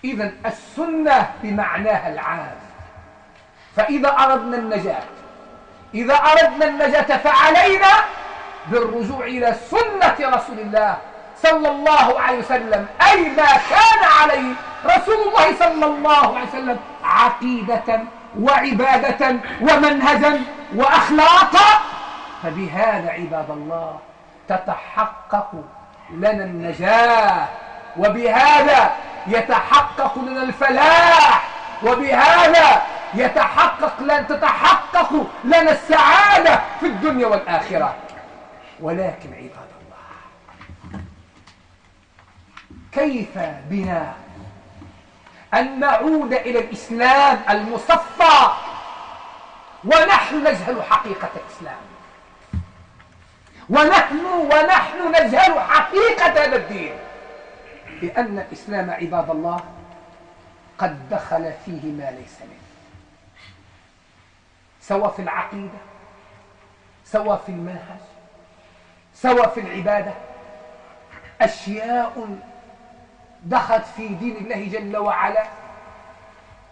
إذن السنة بمعناها العام. فإذا أردنا النجاة فعلينا بالرجوع إلى سنة رسول الله صلى الله عليه وسلم، أي ما كان عليه رسول الله صلى الله عليه وسلم عقيدة وعبادة ومنهجا وأخلاقا. فبهذا عباد الله تتحقق لنا النجاة، وبهذا يتحقق لنا الفلاح، وبهذا تتحقق لنا السعادة في الدنيا والآخرة. ولكن عباد الله، كيف بنا أن نعود إلى الإسلام المصفى ونحن نجهل حقيقة الإسلام، ونحن نجهل حقيقة هذا الدين؟ لأن الإسلام عباد الله قد دخل فيه ما ليس منه، سواء في العقيدة، سواء في المنهج، سواء في العبادة. أشياء دخلت في دين الله جل وعلا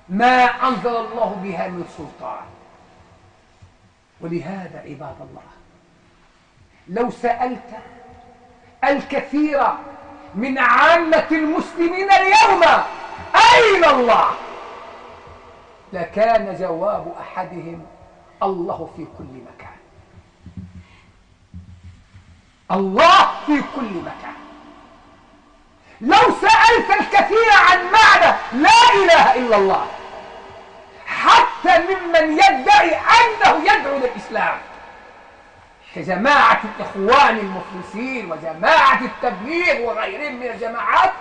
ما أنزل الله بها من سلطان. ولهذا عباد الله، لو سألت الكثير من عامة المسلمين اليوم أين الله، لكان جواب أحدهم الله في كل مكان، الله في كل مكان. لو سألت الكثير عن معنى لا إله إلا الله، حتى ممن يدعي أنه يدعو للإسلام كجماعة الإخوان المفلسين وجماعة التبليغ وغيرهم من الجماعات،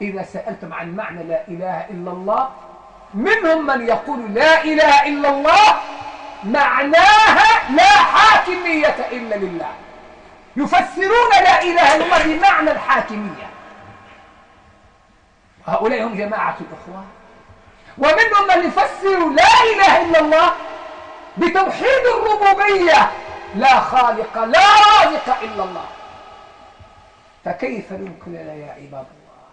إذا سألتم عن معنى لا إله إلا الله، منهم من يقول لا إله إلا الله معناها لا حاكمية إلا لله، يفسرون لا إله إلا الله بمعنى الحاكمية. هؤلاء هم جماعة الإخوان. ومنهم من يفسر لا إله إلا الله بتوحيد الربوبية، لا خالق لا رازق إلا الله. فكيف يمكن لنا يا عباد الله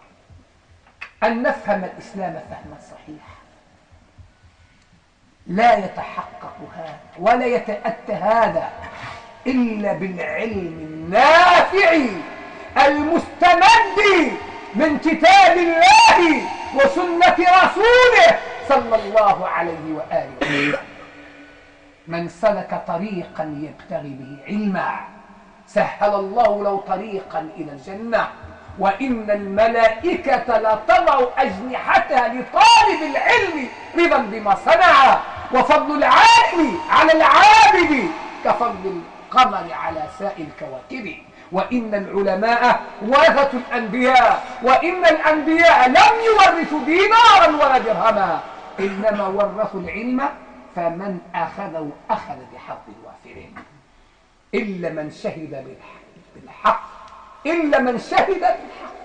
أن نفهم الإسلام فهما صحيحا؟ لا يتحقق هذا ولا يتأتى هذا إلا بالعلم النافع المستمد من كتاب الله وسنة رسوله صلى الله عليه وآله وسلم. من سلك طريقا يبتغي به علما سهل الله له طريقا إلى الجنة، وإن الملائكة لتضع أجنحتها لطالب العلم رضا بما صنع، وفضل العالم على العابد كفضل القمر على سائر الكواكب، وإن العلماء ورثة الأنبياء، وإن الأنبياء لم يورثوا دينارا ولا درهما، إنما ورثوا العلم، فمن أخذه أخذ بحظ وافر، إلا من شهد بالحق، إلا من شهد بالحق،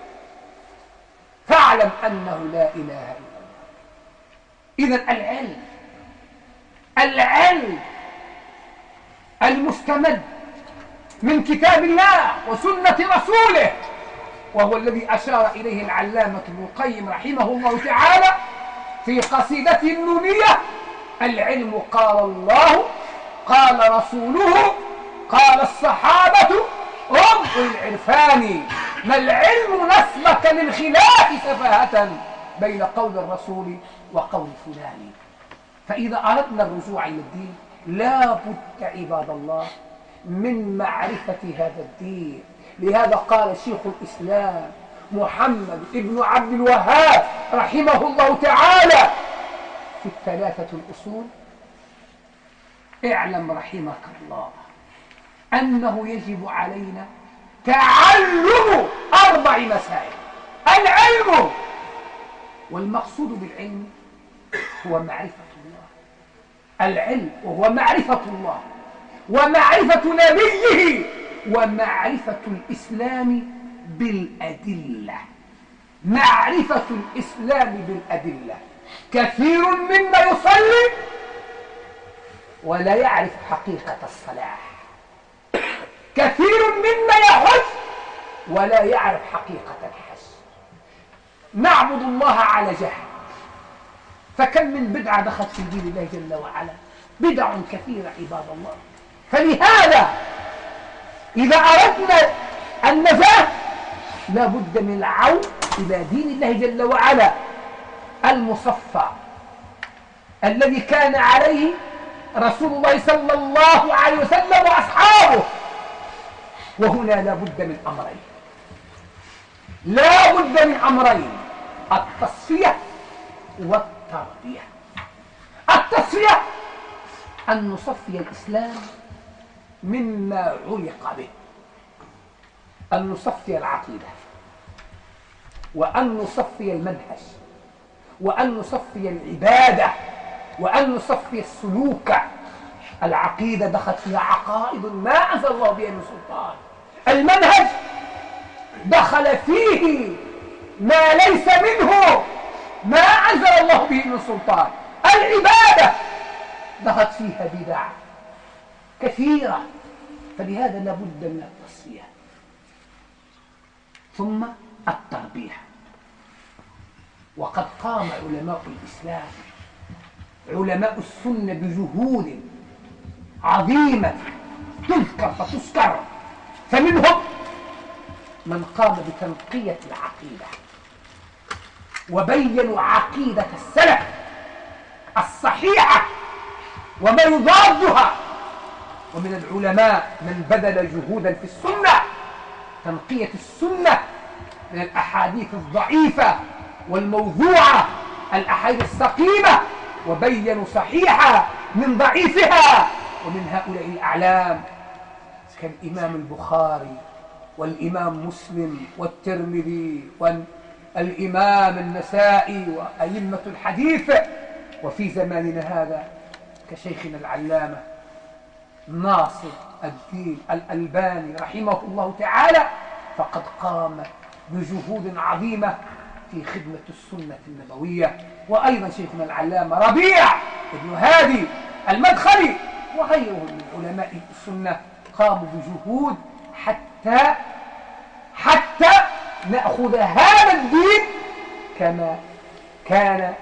فاعلم أنه لا إله إلا الله. إذن العلم المستمد من كتاب الله وسنة رسوله، وهو الذي أشار إليه العلامة ابن القيم رحمه الله تعالى في قصيدته النونية: العلم قال الله قال رسوله قال الصحابة هم العرفان، ما العلم نسبك للخلاف سفاهة بين قول الرسول وقول فلان. فإذا أردنا الرجوع إلى الدين لا بد عباد الله من معرفة هذا الدين. لهذا قال شيخ الإسلام محمد ابن عبد الوهاب رحمه الله تعالى في الثلاثة الأصول: اعلم رحمك الله أنه يجب علينا تعلم 4 مسائل. العلم، والمقصود بالعلم هو معرفة الله. العلم وهو معرفة الله ومعرفة نبيه ومعرفة الإسلام بالأدلة. معرفة الإسلام بالأدلة. كثير منا يصلي ولا يعرف حقيقة الصلاة، كثير منا يحج ولا يعرف حقيقة الحج، نعبد الله على جهل. فكم من بدعة دخلت في دين الله جل وعلا، بدع كثيرة عباد الله. فلهذا إذا أردنا النجاة لا بد من العودة إلى دين الله جل وعلا المصفى الذي كان عليه رسول الله صلى الله عليه وسلم وأصحابه. وهنا لا بد من أمرين، لا بد من أمرين: التصفية والتربية. التصفية أن نصفي الإسلام مما علق به، أن نصفي العقيدة، وأن نصفي المنهج، وأن نصفي العبادة، وأن نصفي السلوك. العقيدة دخلت فيها عقائد ما أنزل الله بها من سلطان، المنهج دخل فيه ما ليس منه ما أنزل الله به من سلطان، العبادة دخلت فيها بدع كثيرة. فلهذا لابد من التصفية ثم التربية. وقد قام علماء الإسلام، علماء السنة، بجهود عظيمة تذكر فتذكر. فمنهم من قام بتنقية العقيدة وبينوا عقيدة السلف الصحيحة وما يضادها. ومن العلماء من بذل جهودا في السنة، تنقية السنة من الأحاديث الضعيفة والموضوعة، الأحاديث السقيمة، وبينوا صحيحة من ضعيفها. ومن هؤلاء الأعلام كالإمام البخاري والإمام مسلم والترمذي والإمام النسائي وأئمة الحديث. وفي زماننا هذا كشيخنا العلامة ناصر الدين الألباني رحمه الله تعالى، فقد قام بجهود عظيمة في خدمة السنة النبوية. وأيضا شيخنا العلامة ربيع بن هادي المدخلي وغيرهم من علماء السنة قاموا بجهود حتى نأخذ هذا الدين كما كان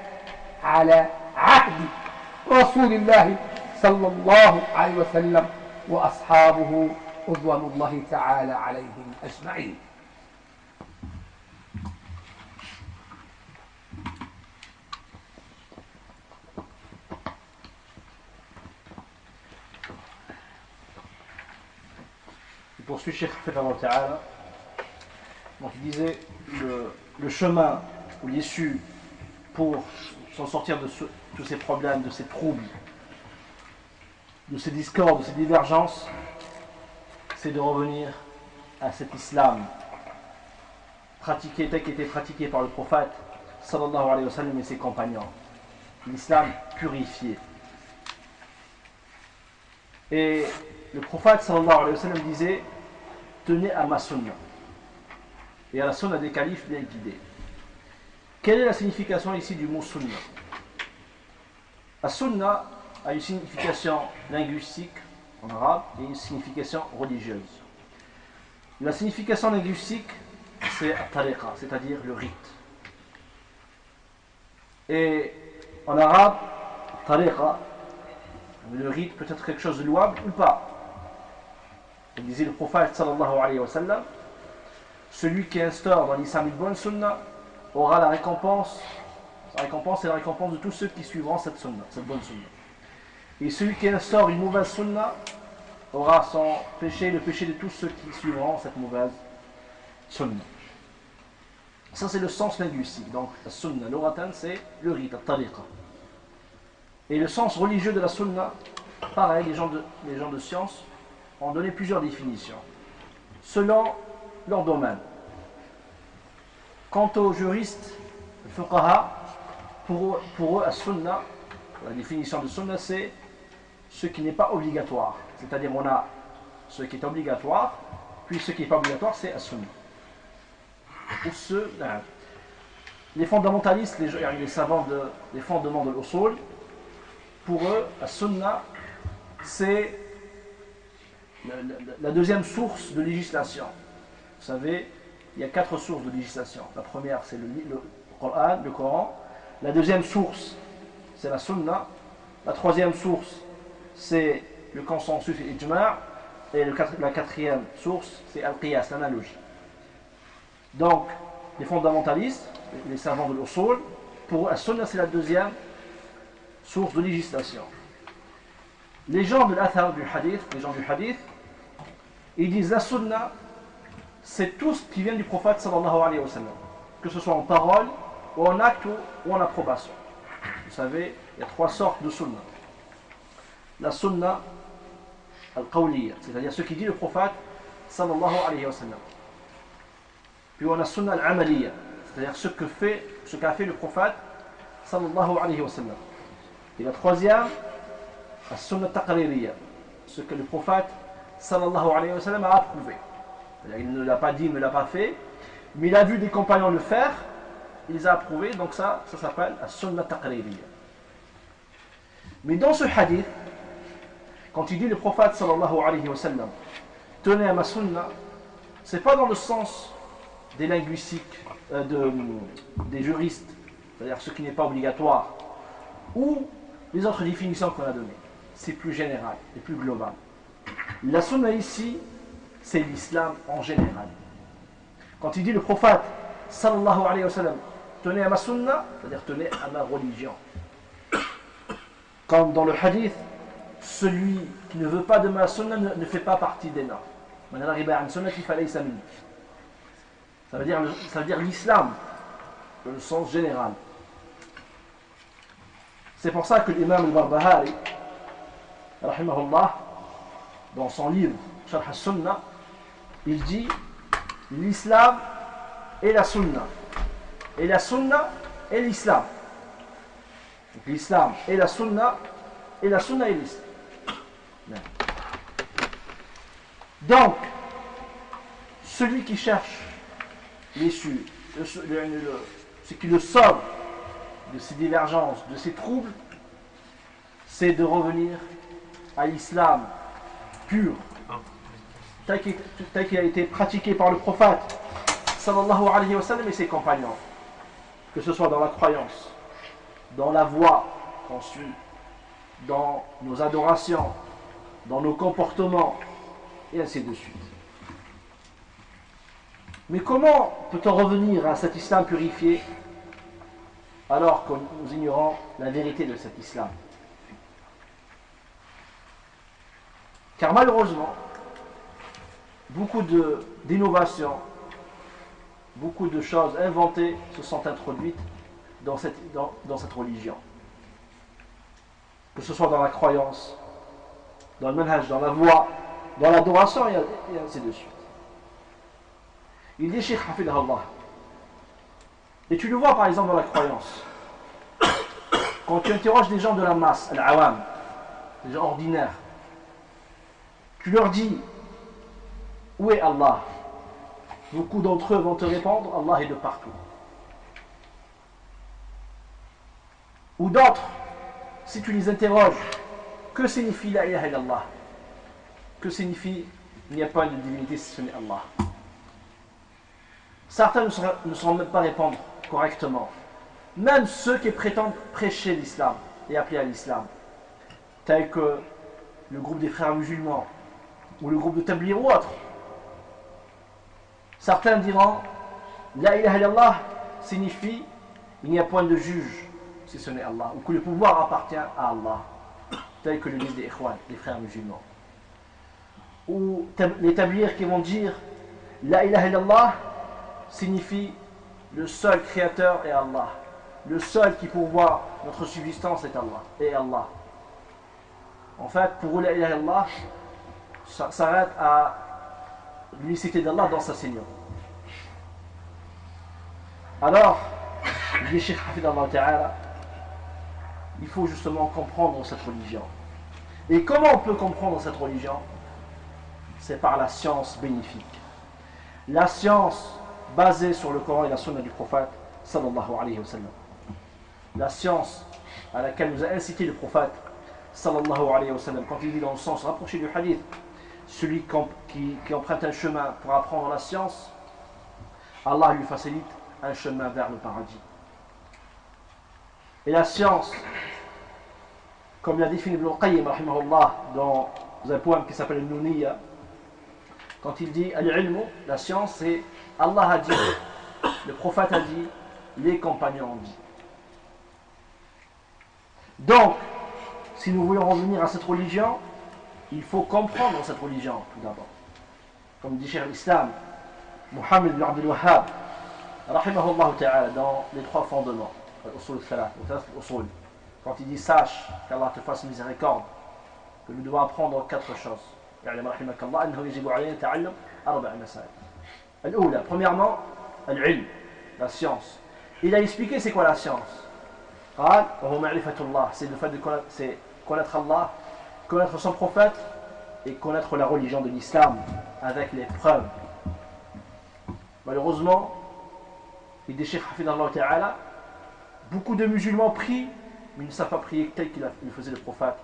على عهد رسول الله صلى الله عليه وسلم وأصحابه رضوان الله تعالى عليهم أجمعين. Il poursuit Cheikh Hafidhahullah Ta'ala. Donc il disait le chemin ou l'issue pour s'en sortir de tous ces problèmes, de ces troubles, de ces discordes, de ces divergences, c'est de revenir à cet islam pratiqué tel qu'était pratiqué par le prophète sallallahu alayhi wa sallam et ses compagnons, l'islam purifié. Et le prophète sallallahu alayhi wa sallam disait: tenez à ma sunna et à la sunna des califes bien guidés. Quelle est la signification ici du mot sunna? La sunna a une signification linguistique en arabe et une signification religieuse. La signification linguistique, c'est tariqa, c'est-à-dire le rite. Et en arabe, tariqa, le rite peut être quelque chose de louable ou pas. Il disait le prophète sallallahu alayhi wa sallam: celui qui instaure dans l'islam une bonne sunna aura la récompense. Sa récompense est la récompense de tous ceux qui suivront cette sunna, cette bonne sunna. Et celui qui instaure une mauvaise sunna aura son péché, le péché de tous ceux qui suivront cette mauvaise sunna. Ça c'est le sens linguistique. Donc la sunna, l'oratan, c'est le rite, la tariqa. Et le sens religieux de la sunna, pareil, les gens de science ont donné plusieurs définitions selon leur domaine. Quant aux juristes, les fuqaha, pour eux, la sunna, la définition de sunna, c'est ce qui n'est pas obligatoire. C'est-à-dire, on a ce qui est obligatoire, puis ce qui n'est pas obligatoire, c'est la sunna. Les fondamentalistes, les savants des fondements de l'usul, pour eux, la sunna, c'est la deuxième source de législation. Vous savez, il y a 4 sources de législation. La première, c'est le Coran. La deuxième source, c'est la Sunna. La troisième source, c'est le consensus et l'ijma'. Et la quatrième source, c'est al-qiyas, l'analogie. Donc, les fondamentalistes, les savants de l'usul, pour la Sunna, c'est la deuxième source de législation. Les gens de l'athar du hadith, ils disent la Sunna, c'est tout ce qui vient du prophète sallallahu alayhi wa sallam, que ce soit en parole, ou en acte, ou en approbation. Vous savez, il y a trois sortes de Sunna. La Sunna al-qawliya, c'est-à-dire ce qui dit le prophète sallallahu alayhi wa sallam. Puis on a Sunna al-amaliya, c'est-à-dire ce qu'a fait le prophète sallallahu alayhi wa sallam. Et la troisième, la Sunna taqririya, ce que le prophète sallallahu alayhi wa sallam a approuvé. Il ne l'a pas dit, il ne l'a pas fait, mais il a vu des compagnons le faire, il les a approuvés, donc ça s'appelle la Sunna taqririya. Mais dans ce hadith, quand il dit le prophète sallallahu alayhi wa sallam, tenez à ma sunna, c'est pas dans le sens des linguistiques, des juristes, c'est-à-dire ce qui n'est pas obligatoire, ou les autres définitions qu'on a données. C'est plus général et plus global. La sunna ici, c'est l'islam en général. Quand il dit le prophète sallallahu alayhi wa sallam, tenez à ma sunna, c'est-à-dire tenez à ma religion. Comme dans le hadith, celui qui ne veut pas de ma sunna ne fait pas partie des normes. Ça veut dire l'islam, dans le sens général. C'est pour ça que l'imam al-Barbahari, rahimahullah, dans son livre Sharh al-Sunnah, il dit l'islam et la sunna. Et la sunna et l'islam. Donc l'islam et la sunna et l'islam. Donc, celui qui cherche l'issue, ce qui le sauve de ces divergences, de ces troubles, c'est de revenir à l'islam pur, tel qu'il a été pratiqué par le prophète sallallahu alayhi wa sallam et ses compagnons, que ce soit dans la croyance, dans la voie qu'on suit, dans nos adorations, dans nos comportements, et ainsi de suite. Mais comment peut-on revenir à cet islam purifié alors que nous ignorons la vérité de cet islam? Car malheureusement, beaucoup d'innovations, beaucoup de choses inventées se sont introduites dans cette religion. Que ce soit dans la croyance, dans le manhaj, dans la voie, dans l'adoration et ainsi de suite. Il dit Cheikh Hafidhallah. Et tu le vois par exemple dans la croyance. Quand tu interroges des gens de la masse, al-awam, des gens ordinaires, tu leur dis où est Allah? Beaucoup d'entre eux vont te répondre Allah est de partout. Ou d'autres, si tu les interroges, que signifie la ilaha illallah? Que signifie il n'y a pas de divinité si ce n'est Allah? Certains ne sauront même pas répondre correctement. Même ceux qui prétendent prêcher l'islam et appeler à l'islam, tels que le groupe des frères musulmans ou le groupe de Tabligh ou autre. Certains diront la ilaha illallah signifie il n'y a point de juge si ce n'est Allah, ou que le pouvoir appartient à Allah, tel que le disent les Ikhwan, les frères musulmans. Ou les Tabligh qui vont dire la ilaha illallah signifie le seul créateur est Allah, le seul qui pourvoit notre subsistance est Allah, et Allah. En fait, pour eux, la ilaha illallah s'arrête à l'unicité d'Allah dans sa Seigneur. Alors, dit Cheikh Hafidhallah Ta'ala, il faut justement comprendre cette religion. Et comment on peut comprendre cette religion? C'est par la science bénéfique. La science basée sur le Coran et la Sunna du prophète sallallahu alayhi wa sallam. La science à laquelle nous a incité le prophète sallallahu alayhi wa sallam, quand il dit dans le sens rapproché du hadith, celui qui emprunte un chemin pour apprendre la science, Allah lui facilite un chemin vers le paradis. Et la science, comme l'a défini Ibn al-Qayyim rahimahullah dans un poème qui s'appelle Nuniya, quand il dit Al-ilmu, la science, c'est Allah a dit, le prophète a dit, les compagnons ont dit. Donc, si nous voulons revenir à cette religion, il faut comprendre cette religion tout d'abord. Comme dit Cheikh l'Islam, Muhammad ibn Abdul Wahhab, rahimahullah ta'ala, dans les trois fondements, quand il dit sache qu'Allah te fasse miséricorde, que nous devons apprendre quatre choses. Premièrement, la science. Il a expliqué c'est quoi la science. C'est le fait de connaître Allah, connaître son prophète et connaître la religion de l'islam avec les preuves. Malheureusement, il dit Cheikh Hafidallah Ta'ala, beaucoup de musulmans prient, mais ils ne savent pas prier tel qu'il faisait le prophète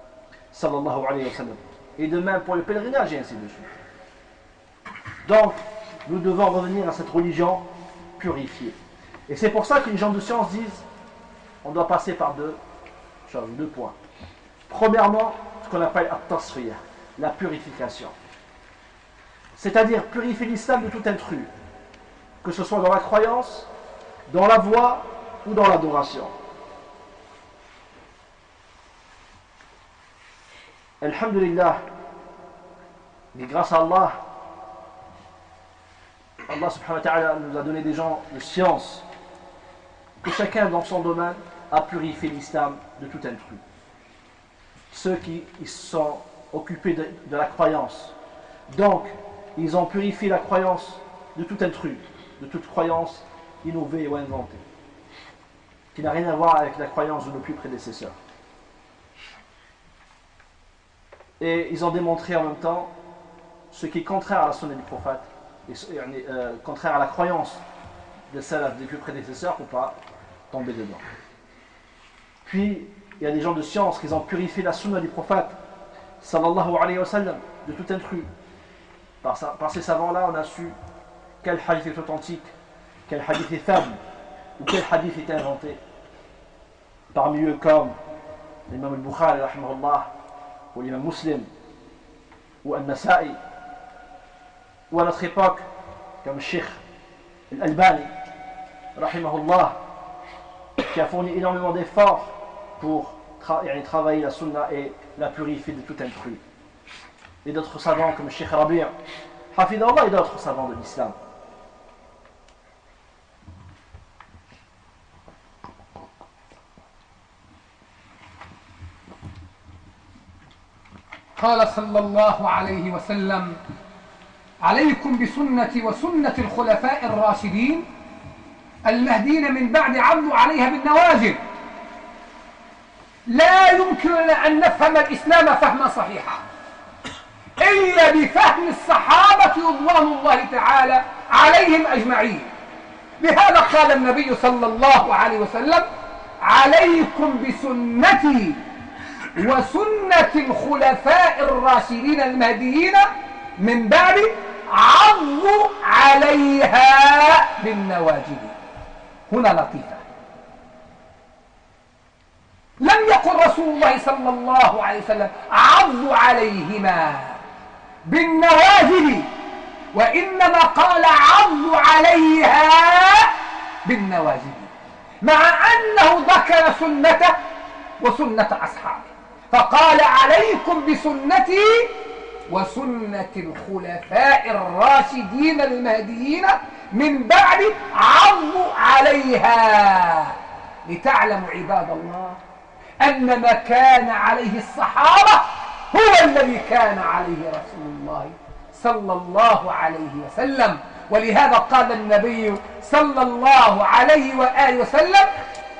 sallallahu alayhi wa sallam. Et de même pour le pèlerinage et ainsi de suite. Donc, nous devons revenir à cette religion purifiée. Et c'est pour ça que les gens de science disent on doit passer par deux choses, deux points. Premièrement, ce qu'on appelle at-tasfiyah, la purification. C'est-à-dire purifier l'islam de tout intrus, que ce soit dans la croyance, dans la voie ou dans l'adoration. Alhamdulillah, mais grâce à Allah, Allah subhanahu wa ta'ala nous a donné des gens de science, que chacun dans son domaine a purifié l'islam de tout intrus. Ceux qui sont occupés de la croyance, donc ils ont purifié la croyance de tout intrus, de toute croyance innovée ou inventée, qui n'a rien à voir avec la croyance de nos plus prédécesseurs. Et ils ont démontré en même temps ce qui est contraire à la sunna du prophète, et contraire à la croyance des salaf, des plus prédécesseurs, pour ne pas tomber dedans. Puis, il y a des gens de science qui ont purifié la sunna du prophète, sallallahu alayhi wa sallam, de tout intrus. Par ces savants-là, on a su quel hadith est authentique, quel hadith est faible, ou quel hadith est inventé. Parmi eux, comme l'imam al-Bukhari, rahimahullah, ou l'imam Muslim, ou al-Nasa'i, ou à notre époque, comme Cheikh al-Albani, rahimahullah, qui a fourni énormément d'efforts pour travailler la sunna et la purifier de tout intrus. Et d'autres savants comme Cheikh Rabi', Hafidallah, et d'autres savants de l'islam. قال صلى الله عليه وسلم عليكم بسنتي وسنة الخلفاء الراشدين المهديين من بعد عضوا عليها بالنواجذ. لا يمكننا أن نفهم الإسلام فهما صحيحا إلا بفهم الصحابة رضوان الله تعالى عليهم أجمعين. لهذا قال النبي صلى الله عليه وسلم عليكم بسنتي وسنة الخلفاء الراشدين المهديين من بعد عضوا عليها بالنواجذ. هنا لطيفة، لم يقل رسول الله صلى الله عليه وسلم عضوا عليهما بالنواجذ، وإنما قال عضوا عليها بالنواجذ، مع أنه ذكر سنته وسنة أصحابه، فقال عليكم بسنتي وسنة الخلفاء الراشدين المهديين من بعد عضوا عليها، لتعلموا عباد الله أن ما كان عليه الصحابة هو الذي كان عليه رسول الله صلى الله عليه وسلم. ولهذا قال النبي صلى الله عليه وآله وسلم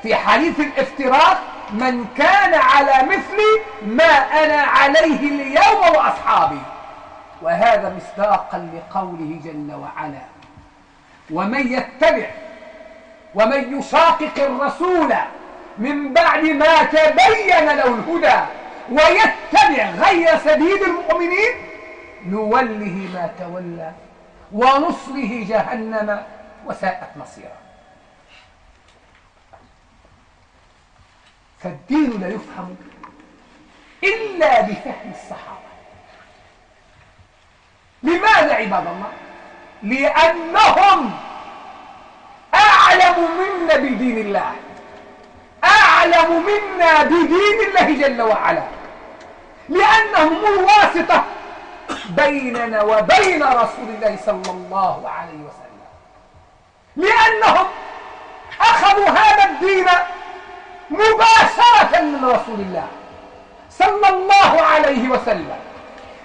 في حديث الافتراق من كان على مثل ما أنا عليه اليوم وأصحابي، وهذا مصداقا لقوله جل وعلا ومن يتبع ومن يشاقق الرسول من بعد ما تبين له الهدى ويتبع غير سبيل المؤمنين نوله ما تولى ونصله جهنم وساءت مصيرا. فالدين لا يفهم إلا بفهم الصحابة. لماذا عباد الله؟ لأنهم أعلم منا بدين الله، أعلم منا بدين الله جل وعلا، لأنهم الواسطة بيننا وبين رسول الله صلى الله عليه وسلم، لأنهم أخذوا هذا الدين مباشرة من رسول الله صلى الله عليه وسلم،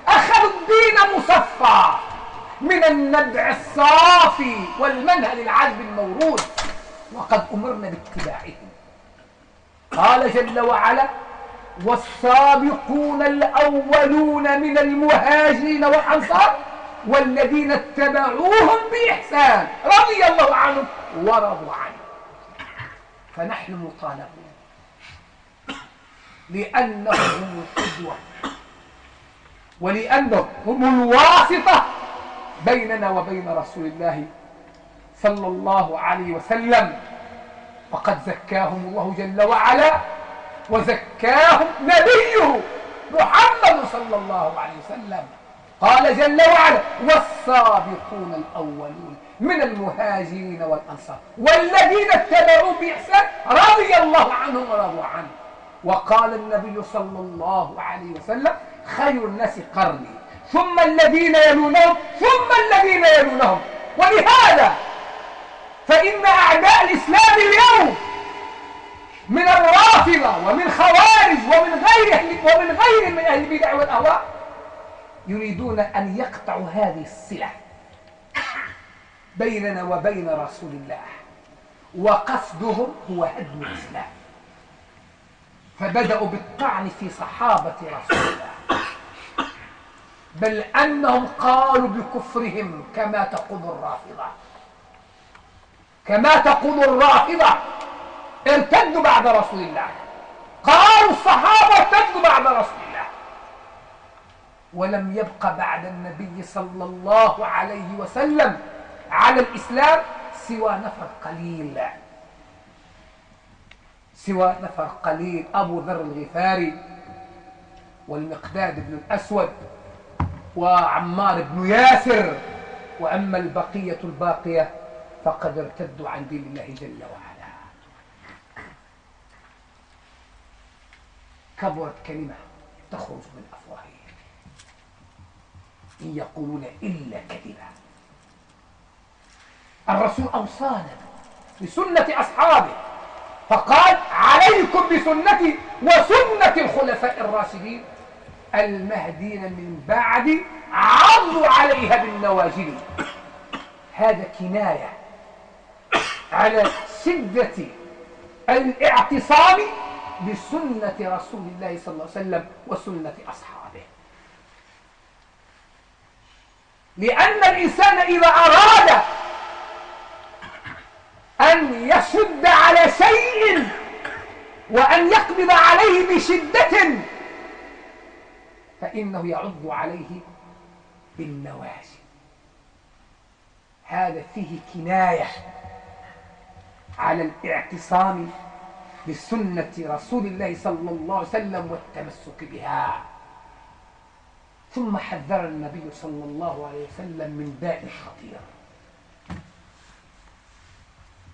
أخذوا الدين مصفى من النبع الصافي والمنهل العذب المورود، وقد أمرنا باتباعهم. قال جل وعلا: والسابقون الأولون من المهاجرين والأنصار والذين اتبعوهم بإحسان رضي الله عنهم ورضوا عنه. فنحن مطالبون لأنهم هم القدوة، ولأنهم هم الواسطة بيننا وبين رسول الله صلى الله عليه وسلم، وقد زكاهم الله جل وعلا وزكاهم نبيه محمد صلى الله عليه وسلم. قال جل وعلا: والسابقون الأولون من المهاجرين والأنصار والذين اتبعوا بإحسان رضي الله عنهم ورضوا عنه. وقال النبي صلى الله عليه وسلم: خير الناس قرني ثم الذين يلونهم ثم الذين يلونهم. ولهذا فإن أعداء الإسلام اليوم من الرافضة ومن خوارج ومن غيرهم من أهل البدع والأهواء يريدون أن يقطعوا هذه الصلة بيننا وبين رسول الله، وقصدهم هو هدم الإسلام. فبدأوا بالطعن في صحابة رسول الله، بل أنهم قالوا بكفرهم كما تقول الرافضة ارتدوا بعد رسول الله. قالوا الصحابة ارتدوا بعد رسول الله، ولم يبق بعد النبي صلى الله عليه وسلم على الإسلام سوى نفر قليل، أبو ذر الغفاري والمقداد بن الأسود وعمار بن ياسر. وأما البقية الباقية فقد ارتدوا عن دين الله جل وعلا. كبرت كلمة تخرج من أفواههم إن يقولون إلا كذبا. الرسول أوصانا بسنة أصحابه فقال: عليكم بسنتي وسنة الخلفاء الراشدين المهديين من بعدي عضوا عليها بالنواجذ. هذا كناية على شدة الاعتصام بسنة رسول الله صلى الله عليه وسلم وسنة أصحابه، لأن الإنسان إذا أراد أن يشد على شيء وأن يقبض عليه بشدة فإنه يعض عليه بالنواجذ. هذا فيه كناية على الاعتصام بسنة رسول الله صلى الله عليه وسلم والتمسك بها. ثم حذر النبي صلى الله عليه وسلم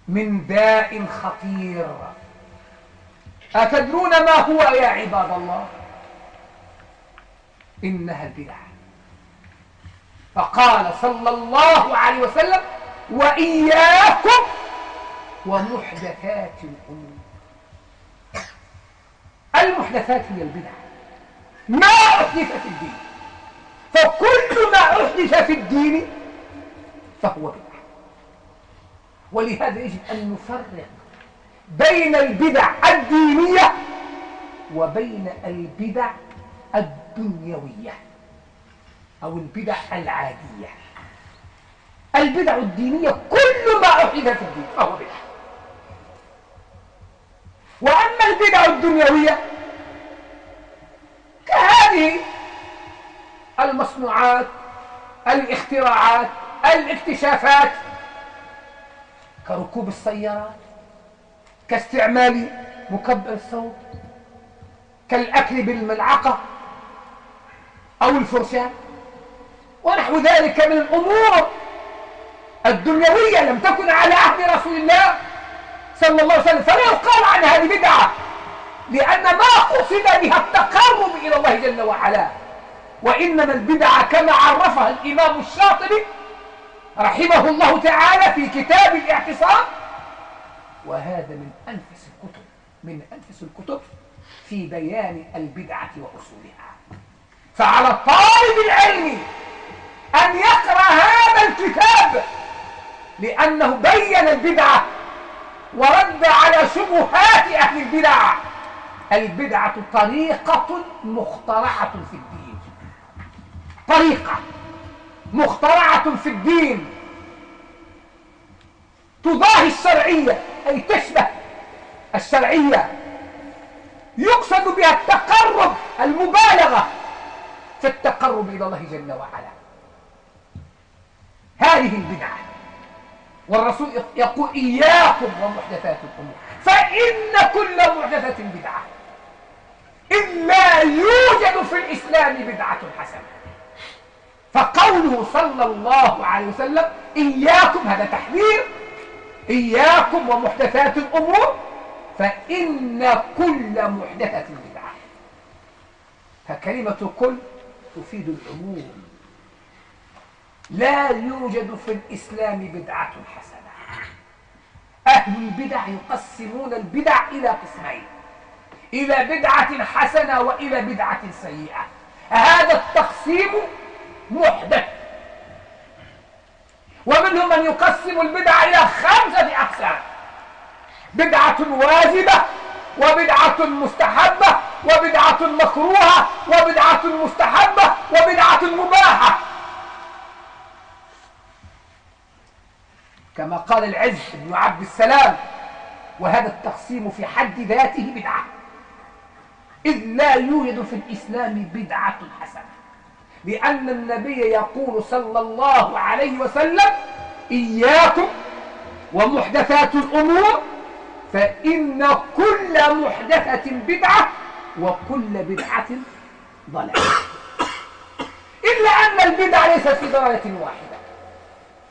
من داء خطير. أتدرون ما هو يا عباد الله؟ إنها البدع. فقال صلى الله عليه وسلم: وإياكم ومحدثات الأمور. المحدثات هي البدع، ما أحدث في الدين، فكل ما أحدث في الدين فهو بدع. ولهذا يجب أن نفرق بين البدع الدينية وبين البدع الدنيوية أو البدع العادية. البدع الدينية كل ما أحدث في الدين فهو بدع. وأما البدع الدنيوية كهذه المصنوعات، الاختراعات، الاكتشافات، كركوب السيارات، كاستعمال مكبر الصوت، كالأكل بالملعقة أو الفرشاة ونحو ذلك من الأمور الدنيوية لم تكن على عهد رسول الله صلى الله عليه وسلم، فلا يقال عن هذه بدعة، لأن ما قصد بها التقرب إلى الله جل وعلا، وإنما البدعة كما عرفها الإمام الشاطبي رحمه الله تعالى في كتاب الاعتصام، وهذا من أنفس الكتب في بيان البدعة وأصولها. فعلى طالب العلم أن يقرأ هذا الكتاب، لأنه بين البدعة ورد على شبهات أهل البدع. البدعة طريقة مخترعة في الدين، طريقة مخترعة في الدين تضاهي الشرعية، أي تشبه الشرعية، يقصد بها التقرب، المبالغة في التقرب إلى الله جل وعلا. هذه البدعة، والرسول يقول إياكم ومحدثات الأمور فإن كل محدثة بدعة، إلا يوجد في الإسلام بدعة حسنة. فقوله صلى الله عليه وسلم إياكم، هذا تحذير، إياكم ومحدثات الأمور فإن كل محدثة بدعة. فكلمة كل تفيد العموم، لا يوجد في الإسلام بدعة حسنة. أهل البدع يقسمون البدع إلى قسمين، إلى بدعة حسنة وإلى بدعة سيئة. هذا التقسيم محدث. ومنهم من يقسم البدع إلى 5 أقسام: بدعة واجبة، وبدعة مستحبة، وبدعة مكروهة، وبدعة مستحبة، وبدعة مباحة، كما قال العز بن عبد السلام. وهذا التقسيم في حد ذاته بدعة، إذ لا يوجد في الإسلام بدعة حسنة، لأن النبي يقول صلى الله عليه وسلم إياكم ومحدثات الأمور فإن كل محدثة بدعة وكل بدعة ضلالة. إلا أن البدع ليست في درجة واحدة،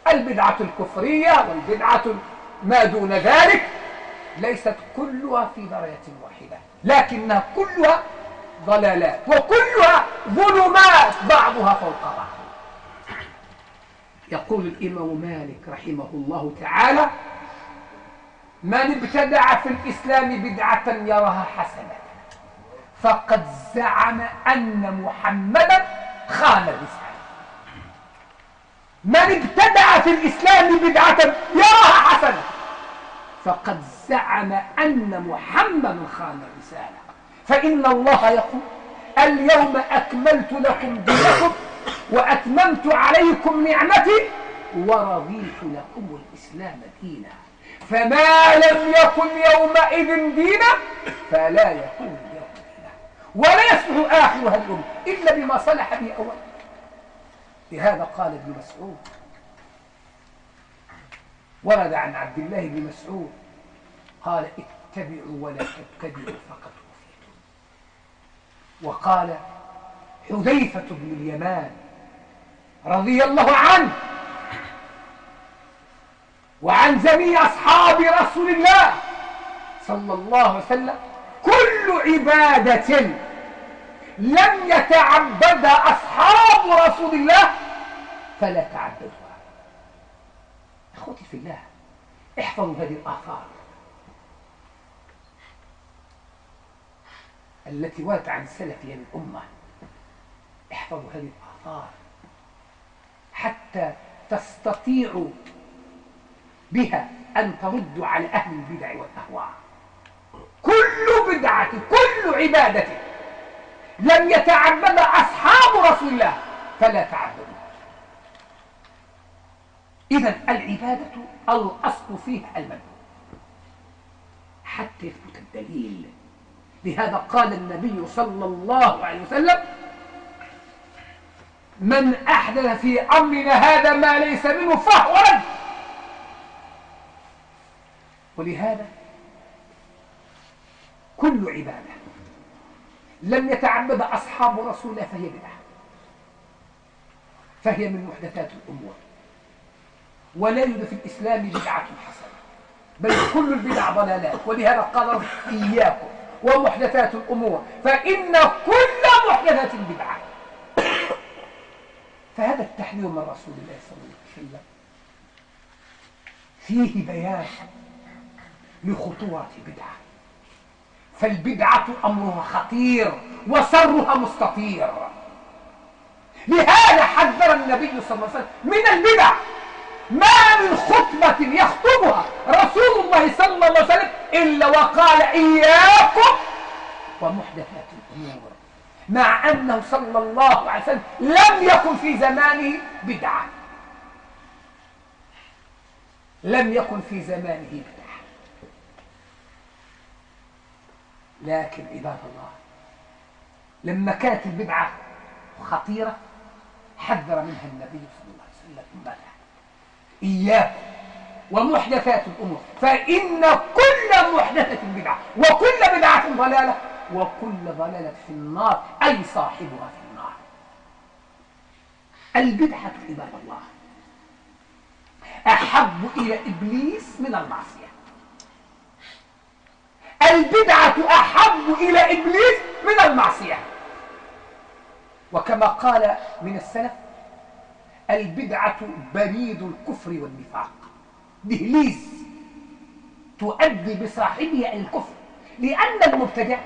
البدعة الكفرية والبدعة ما دون ذلك ليست كلها في درجة واحدة، لكنها كلها ضلالات وكلها ظلمات بعضها فوق بعض. يقول الإمام مالك رحمه الله تعالى: من ابتدع في الإسلام بدعة يراها حسنة فقد زعم أن محمدا خان الرسالة. من ابتدع في الإسلام بدعة يراها حسنة فقد زعم أن محمدا خان الرسالة. فإن الله يقول: اليوم أكملت لكم دينكم وأتممت عليكم نعمتي ورضيت لكم الإسلام دينا، فما لم يكن يومئذ دينا فلا يكون اليوم دينا، ولا يصلح آخر هذه الأمة إلا بما صلح به أول. لهذا قال ابن مسعود، ورد عن عبد الله بن مسعود قال: اتبعوا ولا تبتدعوا فقد كفيتم. وقال حذيفة بن اليمان رضي الله عنه وعن جميع أصحاب رسول الله صلى الله عليه وسلم: كل عبادة لم يتعبدها أصحاب رسول الله فلا تعبدوها. أخوتي في الله، احفظوا هذه الآثار التي وردت عن سلفنا الأمة، احفظوا هذه الآثار حتى تستطيعوا بها أن تردوا على أهل البدع والأهواء. كل بدعة، كل عبادة لم يتعبدها أصحاب رسول الله فلا تعبدوا. إذن العبادة الأصل فيها المنع حتى يثبت الدليل. لهذا قال النبي صلى الله عليه وسلم: من أحدث في أمرنا هذا ما ليس منه فهو رد. ولهذا كل عبادة لم يتعبد أصحاب رسول الله فهي بدعة، فهي من محدثات الأمور، ولا يوجد في الإسلام بدعة حسنة، بل كل البدع ضلالات. ولهذا قال إياكم ومحدثات الأمور فإن كل محدثات بدعة. فهذا التحذير من رسول الله صلى الله عليه وسلم فيه بيان لخطورة البدعة، فالبدعة أمرها خطير وسرها مستطير. لهذا حذر النبي صلى الله عليه وسلم من البدع. ما من خطبة يخطبها رسول الله صلى الله عليه وسلم إلا وقال إياكم ومحدثات الأمور، مع أنه صلى الله عليه وسلم لم يكن في زمانه بدعة، لم يكن في زمانه بدعة. لكن عباد الله لما كانت البدعة خطيرة حذر منها النبي صلى الله عليه وسلم ماذا؟ إياكم ومحدثات الأمور فإن كل محدثة بدعة وكل بدعة ضلالة وكل ضلالة في النار، أي صاحبها في النار. البدعة عباد الله أحب إلى إبليس من المعصية. البدعة أحب إلى إبليس من المعصية. وكما قال من السلف البدعة بريد الكفر والنفاق، دهليز تؤدي بصاحبها إلى الكفر. لأن المبتدع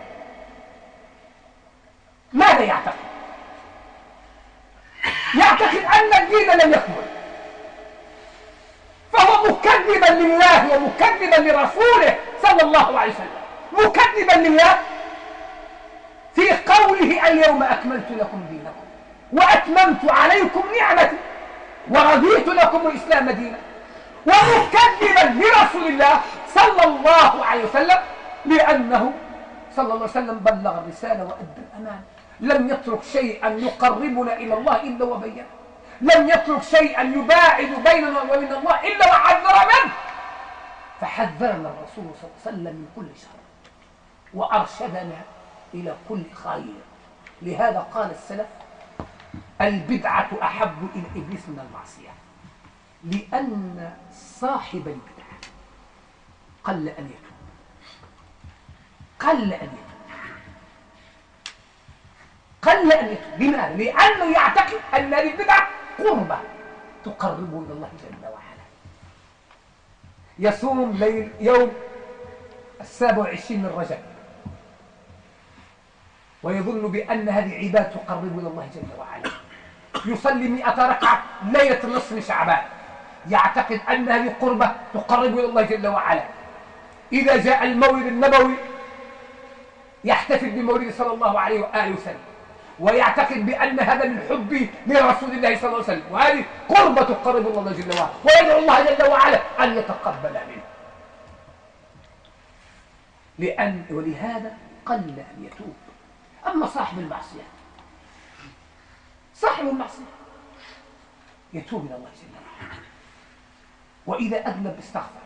ماذا يعتقد؟ يعتقد أن الدين لم يكمل، فهو مكذبا لله ومكذبا لرسوله صلى الله عليه وسلم، مكذبا لله في قوله اليوم أكملت لكم دينكم وأتممت عليكم نعمتي ورضيت لكم الإسلام دينا، ومكذبا لرسول الله صلى الله عليه وسلم لأنه صلى الله عليه وسلم بلغ الرسالة وأدى الأمانة، لم يترك شيئا يقربنا إلى الله إلا وبينه، لم يترك شيئا يباعد بيننا وبين الله إلا وحذر منه. فحذرنا الرسول صلى الله عليه وسلم من كل شر وأرشدنا إلى كل خير. لهذا قال السلف البدعة أحب إلى إبليس من المعصية، لأن صاحب البدعة قل أن يتوب، قل أن يتوب، قل أن يتوب. لماذا؟ لأنه يعتقد أن هذه البدعة قربة تقربه إلى الله جل وعلا. يصوم ليل يوم 27 من رجب ويظن بأن هذه عبادة تقرب إلى الله جل وعلا، يصلي 100 ركعة ليلة نصف شعبان، يعتقد أن هذه قربة تقرب إلى الله جل وعلا. إذا جاء المولد النبوي يحتفل بمولد صلى الله عليه وآله وسلم، ويعتقد بأن هذا من حبه لرسول الله صلى الله عليه وسلم، وهذه قربة تقرب إلى الله جل وعلا، ويدعو الله جل وعلا أن يتقبل منه. ولهذا قل أن يتوب. أما صاحب المعصية، صاحب المعصية يتوب إلى الله جل وعلا، وإذا أذنب استغفر،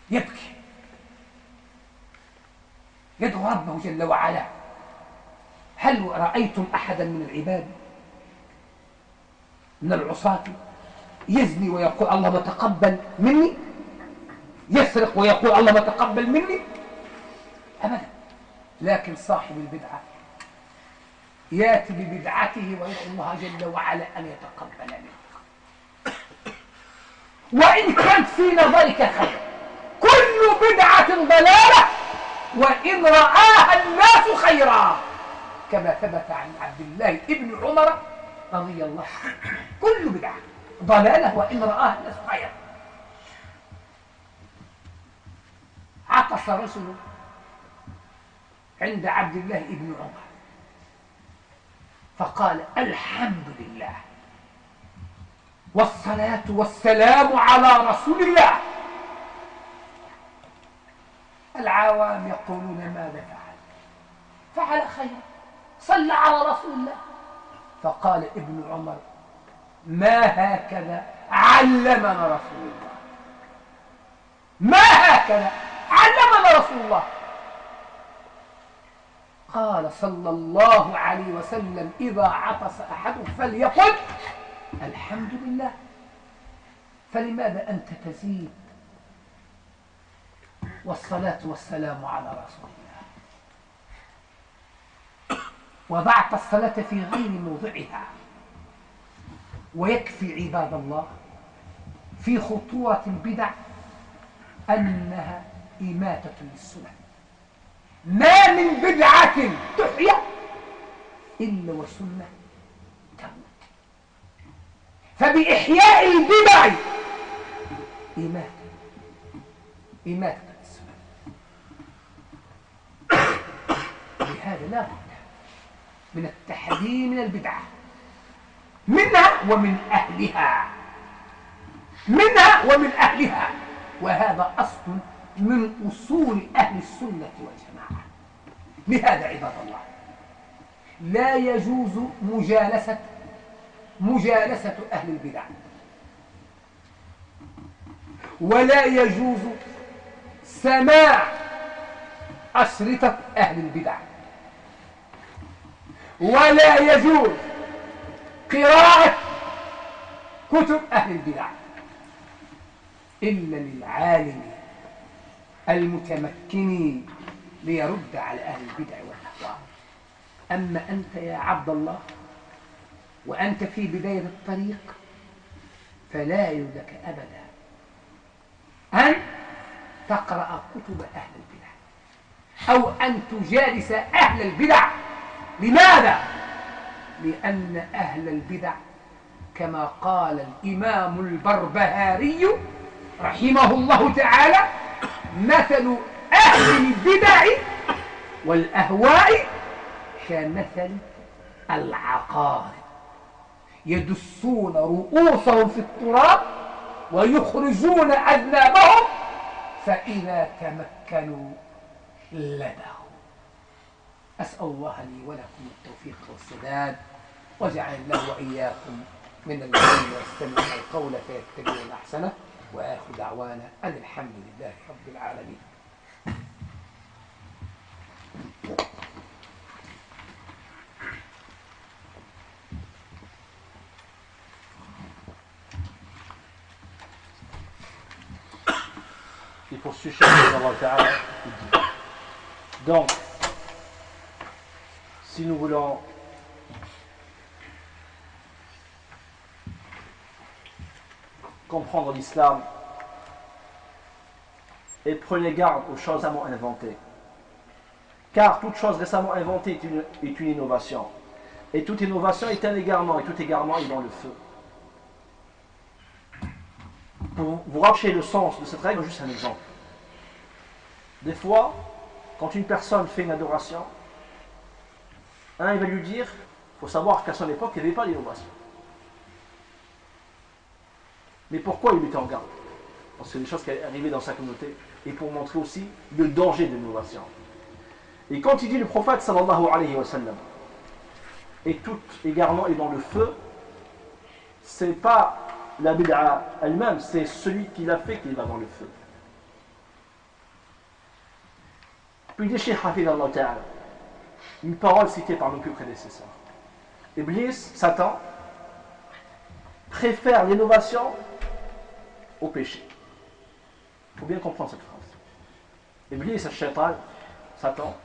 يبكي، يدعو ربه جل وعلا. هل رأيتم أحدا من العباد من العصاة يزني ويقول اللهم تقبل مني، يسرق ويقول اللهم تقبل مني؟ أبدا. لكن صاحب البدعة يأتي ببدعته ويدعو الله جل وعلا أن يتقبل منه، وإن كانت في نظرك خير. كل بدعة ضلالة وإن رآها الناس خيرا، كما ثبت عن عبد الله ابن عمر رضي الله عنه. كل بدعة ضلالة وإن رآها الناس خيرا. عطس رجل عند عبد الله ابن عمر فقال الحمد لله والصلاة والسلام على رسول الله. العوام يقولون ماذا فعل خيرا، صلى على رسول الله. فقال ابن عمر ما هكذا علمنا رسول الله، ما هكذا علمنا رسول الله. قال صلى الله عليه وسلم إذا عطس أحدكم فليقل الحمد لله. فلماذا أنت تزيد؟ والصلاة والسلام على رسول الله. وضعت الصلاة في غير موضعها. ويكفي عباد الله في خطورة البدع أنها إماتة للسنن. ما من بدعة تحيا إلا وسنة تموت. فبإحياء البدع إماتة للسنن. لهذا لا بد من التحذير من البدعة، منها ومن أهلها، منها ومن أهلها. وهذا أصل من أصول أهل السنة والجماعة. لهذا عباد الله لا يجوز مجالسة أهل البدع، ولا يجوز سماع أشرطة أهل البدع، ولا يجوز قراءة كتب أهل البدع إلا للعالم المتمكن ليرد على أهل البدع والأهواء. أما أنت يا عبد الله وأنت في بداية الطريق فلا يجوز لك أبدا أن تقرأ كتب أهل البدع أو أن تجالس أهل البدع. لماذا؟ لأن أهل البدع كما قال الإمام البربهاري رحمه الله تعالى مثل أهل البدع والأهواء كمثل العقارب يدسون رؤوسهم في التراب ويخرجون أذنابهم فإذا تمكنوا لدغوا. أسأل الله لي ولكم التوفيق والسداد، وجعل الله وإياكم من الذين يستمعون القول فيتبعون أحسنه. وآخر دعوانا أن الحمد لله رب العالمين. Il poursuit Cheikh Allah Ta'ala. Donc, si nous voulons comprendre l'islam, et prenez garde aux choses récemment inventées, car toute chose récemment inventée est une innovation, et toute innovation est un égarement, et tout égarement est dans le feu. Pour vous rapprocher le sens de cette règle, juste un exemple. Des fois, quand une personne fait une adoration, il va lui dire, il faut savoir qu'à son époque, il n'y avait pas d'innovation. Mais pourquoi il mettait en garde? Parce que c'est des choses qui arrivaient dans sa communauté, et pour montrer aussi le danger de l'innovation. Et quand il dit le prophète sallallahu alayhi wa sallam, et tout égarement est dans le feu, c'est pas la bid'a elle-même, c'est celui qui l'a fait qui va dans le feu. Puis il dit Cheikh Hafidallah Ta'ala, une parole citée par nos plus prédécesseurs. Iblis, Satan, préfère l'innovation au péché. Il faut bien comprendre cette phrase. Iblis, Shaitan, Satan,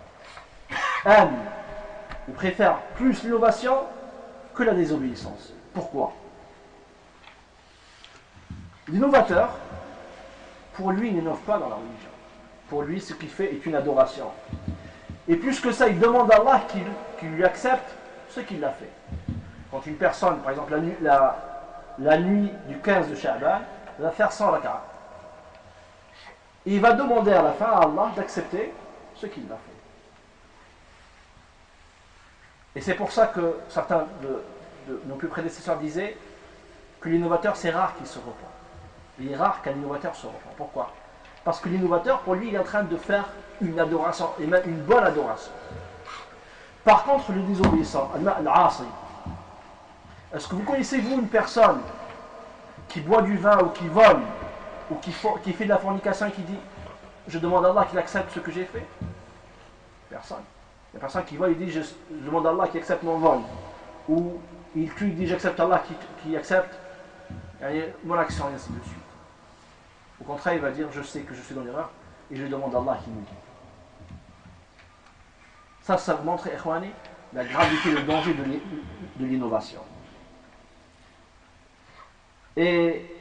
aime ou préfère plus l'innovation que la désobéissance. Pourquoi? L'innovateur, pour lui, il n'innove pas dans la religion. Pour lui, ce qu'il fait est une adoration. Et plus que ça, il demande à Allah qu'il lui accepte ce qu'il a fait. Quand une personne, par exemple la nuit du 15 de Sha'ban, va faire 100 rak'at. Il va demander à la fin à Allah d'accepter ce qu'il a fait. Et c'est pour ça que certains de nos plus prédécesseurs disaient que l'innovateur, c'est rare qu'il se repent. Il est rare qu'un innovateur se repent. Pourquoi? Parce que l'innovateur, pour lui, il est en train de faire une adoration, et même une bonne adoration. Par contre, le désobéissant, al-asi, est-ce que vous connaissez, vous, une personne qui boit du vin ou qui vole, ou qui fait de la fornication et qui dit « Je demande à Allah qu'il accepte ce que j'ai fait » Personne. La personne qui vole, il dit je demande à Allah qui accepte mon vol. Ou il tue, il dit j'accepte Allah qui accepte mon action, et ainsi de suite. Au contraire, il va dire je sais que je suis dans l'erreur et je demande à Allah qui me guide. Ça vous montre, Ikhwani, la gravité et le danger de l'innovation. Et